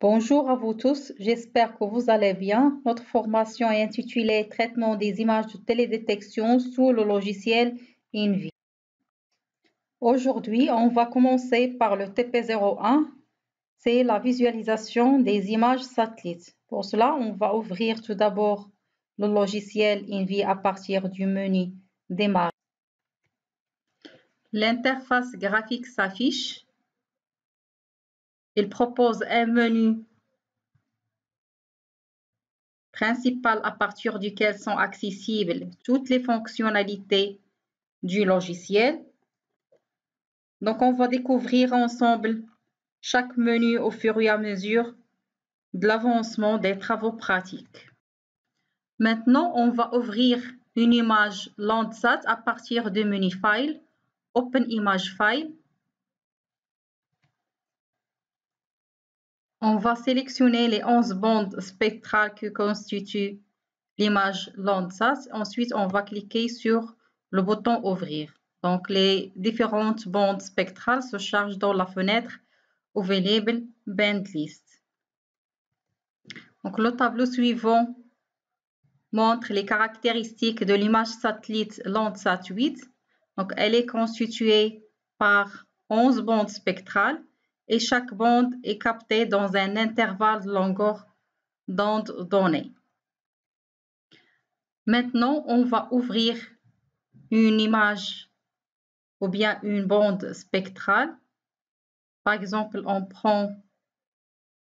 Bonjour à vous tous, j'espère que vous allez bien. Notre formation est intitulée Traitement des images de télédétection sous le logiciel INVI. Aujourd'hui, on va commencer par le TP01, c'est la visualisation des images satellites. Pour cela, on va ouvrir tout d'abord le logiciel INVI à partir du menu Démarrer. L'interface graphique s'affiche. Il propose un menu principal à partir duquel sont accessibles toutes les fonctionnalités du logiciel. Donc, on va découvrir ensemble chaque menu au fur et à mesure de l'avancement des travaux pratiques. Maintenant, on va ouvrir une image Landsat à partir du menu File, Open Image File. On va sélectionner les 11 bandes spectrales qui constituent l'image Landsat. Ensuite, on va cliquer sur le bouton Ouvrir. Donc, les différentes bandes spectrales se chargent dans la fenêtre Available Band List. Donc, le tableau suivant montre les caractéristiques de l'image satellite Landsat 8. Donc, elle est constituée par 11 bandes spectrales et chaque bande est captée dans un intervalle de longueur d'onde donné. Maintenant, on va ouvrir une image ou bien une bande spectrale. Par exemple, on prend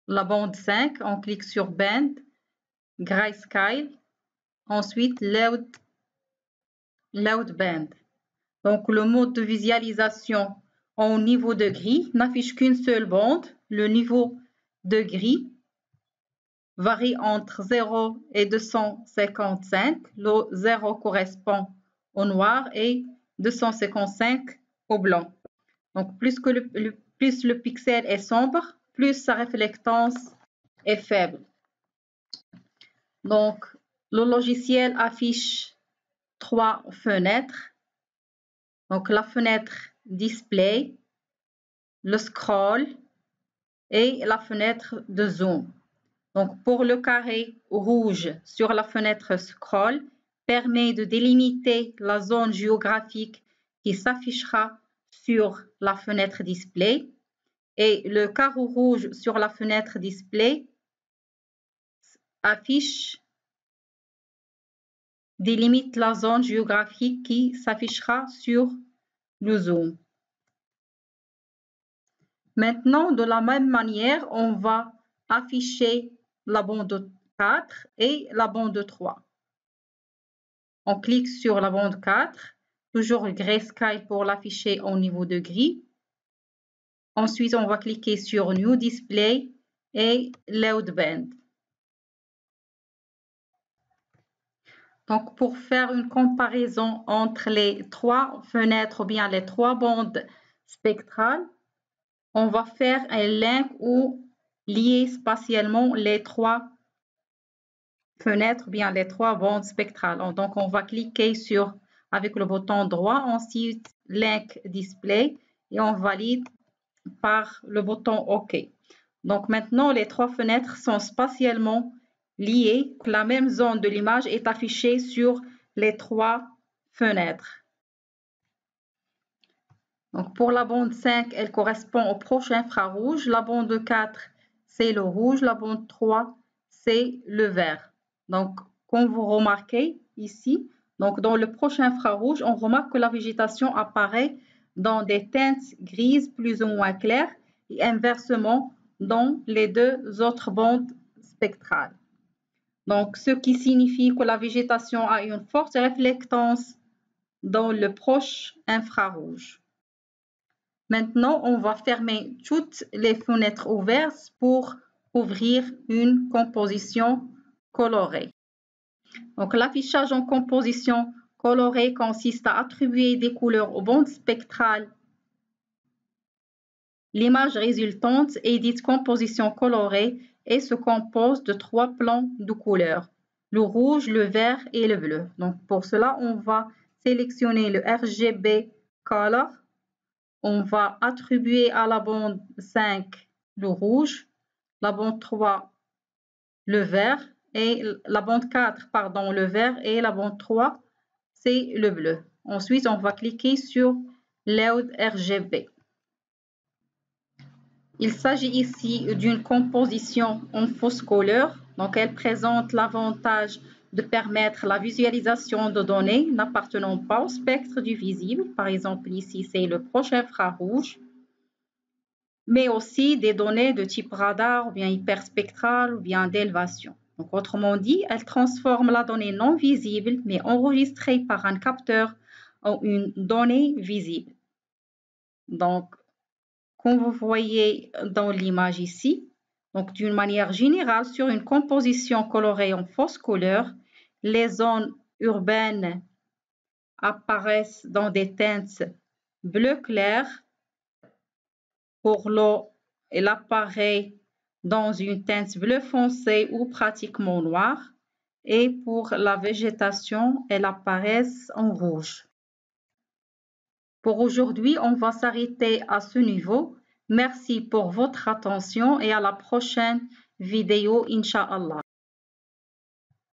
la bande 5, on clique sur Band, Grayscale, ensuite Load Band. Donc, le mode de visualisation au niveau de gris n'affiche qu'une seule bande. Le niveau de gris varie entre 0 et 255. Le 0 correspond au noir et 255 au blanc. Donc, plus le pixel est sombre, plus sa réflectance est faible. Donc, le logiciel affiche 3 fenêtres. Donc, la fenêtre Display, le scroll et la fenêtre de zoom. Donc, pour le carré rouge sur la fenêtre scroll, permet de délimiter la zone géographique qui s'affichera sur la fenêtre display et le carreau rouge sur la fenêtre display délimite la zone géographique qui s'affichera sur le zoom. Maintenant, de la même manière, on va afficher la bande 4 et la bande 3. On clique sur la bande 4, toujours Grayscale pour l'afficher au niveau de gris. Ensuite, on va cliquer sur New Display et Load Band. Donc, pour faire une comparaison entre les 3 fenêtres ou bien les 3 bandes spectrales, on va faire un link ou lier spatialement les 3 fenêtres ou bien les 3 bandes spectrales. Donc, on va cliquer sur, avec le bouton droit, ensuite Link Display et on valide par le bouton OK. Donc, maintenant, les 3 fenêtres sont spatialement liées. La même zone de l'image est affichée sur les 3 fenêtres. Donc, pour la bande 5, elle correspond au proche infrarouge. La bande 4, c'est le rouge. La bande 3, c'est le vert. Donc, comme vous remarquez ici, donc dans le proche infrarouge, on remarque que la végétation apparaît dans des teintes grises plus ou moins claires et inversement dans les 2 autres bandes spectrales. Donc, ce qui signifie que la végétation a une forte réflectance dans le proche infrarouge. Maintenant, on va fermer toutes les fenêtres ouvertes pour ouvrir une composition colorée. Donc, l'affichage en composition colorée consiste à attribuer des couleurs aux bandes spectrales. L'image résultante est dite composition colorée et se compose de 3 plans de couleurs, le rouge, le vert et le bleu. Donc, pour cela, on va sélectionner le RGB Color. On va attribuer à la bande 5 le rouge, la bande 3, le vert, et la bande 4, pardon, le vert, et la bande 3, c'est le bleu. Ensuite, on va cliquer sur Load RGB. Il s'agit ici d'une composition en fausse couleur. Donc, elle présente l'avantage de permettre la visualisation de données n'appartenant pas au spectre du visible. Par exemple, ici, c'est le proche infrarouge, mais aussi des données de type radar ou bien hyperspectral ou bien d'élévation. Donc, autrement dit, elle transforme la donnée non visible mais enregistrée par un capteur en une donnée visible. Donc, comme vous voyez dans l'image ici, donc d'une manière générale, sur une composition colorée en fausse couleur, les zones urbaines apparaissent dans des teintes bleu clair pour l'eau, elle apparaît dans une teinte bleu foncé ou pratiquement noire, et pour la végétation, elle apparaît en rouge. Pour aujourd'hui, on va s'arrêter à ce niveau. Merci pour votre attention et à la prochaine vidéo, Inch'Allah.